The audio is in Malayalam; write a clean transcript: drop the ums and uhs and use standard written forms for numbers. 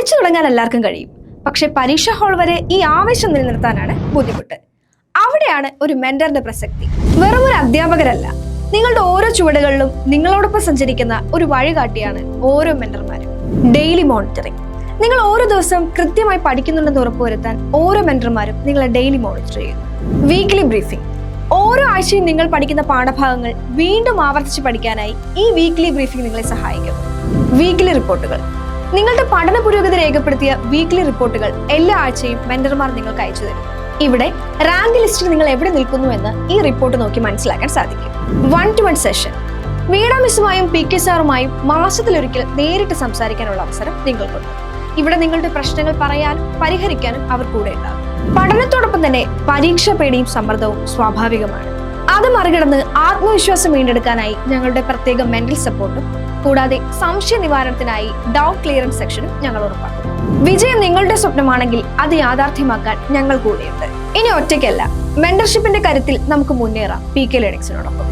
പഠിച്ചു തുടങ്ങാൻ എല്ലാവർക്കും കഴിയും. പക്ഷെ പരീക്ഷ ഹാൾ വരെ ഈ ആവേശം നിലനിർത്താനാണ് ബുദ്ധിമുട്ട്. അവിടെയാണ് ഒരു മെന്ററിന്റെ പ്രസക്തി. വെറും ഒരു അധ്യാപകരല്ല, നിങ്ങളുടെ ഓരോ ചുവടുകളിലും നിങ്ങളോടൊപ്പം സഞ്ചരിക്കുന്ന ഒരു വഴികാട്ടിയാണ് ഓരോ മെന്റർമാരും. Daily monitoring. നിങ്ങൾ ഓരോ ദിവസവും കൃത്യമായി പഠിക്കുന്നുണ്ടെന്ന് ഉറപ്പുവരുത്താൻ ഓരോ മെന്റർമാരും നിങ്ങളെ ഡെയിലി മോണിറ്റർ ചെയ്യുന്നു. Weekly briefing. ഓരോ ആഴ്ചയും നിങ്ങൾ പഠിക്കുന്ന പാഠഭാഗങ്ങൾ വീണ്ടും ആവർത്തിച്ച് പഠിക്കാനായി ഈ വീക്ക്ലി ബ്രീഫിംഗ് നിങ്ങളെ സഹായിക്കും. വീക്ക്ലി റിപ്പോർട്ടുകൾ. നിങ്ങളുടെ പഠന പുരോഗതി രേഖപ്പെടുത്തിയ വീക്ക്ലി റിപ്പോർട്ടുകൾ എല്ലാ ആഴ്ചയും മെന്റർമാർ നിങ്ങൾക്ക് അയച്ചു തരും. ഇവിടെ റാങ്ക് ലിസ്റ്റിൽ നിങ്ങൾ എവിടെ നിൽക്കുന്നു എന്ന് ഈ റിപ്പോർട്ട് നോക്കി മനസ്സിലാക്കാൻ സാധിക്കും. 1-to-1 session. വീണ മിസ്സുമായും PK സാറുമായും മാസത്തിലൊരിക്കൽ നേരിട്ട് സംസാരിക്കാനുള്ള അവസരം നിങ്ങൾക്കുണ്ട്. ഇവിടെ നിങ്ങളുടെ പ്രശ്നങ്ങൾ പറയാനും പരിഹരിക്കാനും അവർ കൂടെ ഉണ്ടാകും. പഠനത്തോടൊപ്പം തന്നെ പരീക്ഷാ പേടിയും സമ്മർദ്ദവും സ്വാഭാവികമാണ്. അത് മറികടന്ന് ആത്മവിശ്വാസം വീണ്ടെടുക്കാനായി ഞങ്ങളുടെ പ്രത്യേക മെന്റൽ സപ്പോർട്ടും കൂടാതെ സംശയ നിവാരണത്തിനായി ഡൗട്ട് ക്ലിയറൻസ് സെക്ഷനും ഞങ്ങൾ ഉറപ്പാക്കും. വിജയം നിങ്ങളുടെ സ്വപ്നമാണെങ്കിൽ അത് യാഥാർത്ഥ്യമാക്കാൻ ഞങ്ങൾ കൂടെയുണ്ട്. ഇനി ഒറ്റയ്ക്കല്ല, മെന്റർഷിപ്പിന്റെ കരുത്തിൽ നമുക്ക് മുന്നേറാം PK ലേണിംഗ്സിനോടൊപ്പം.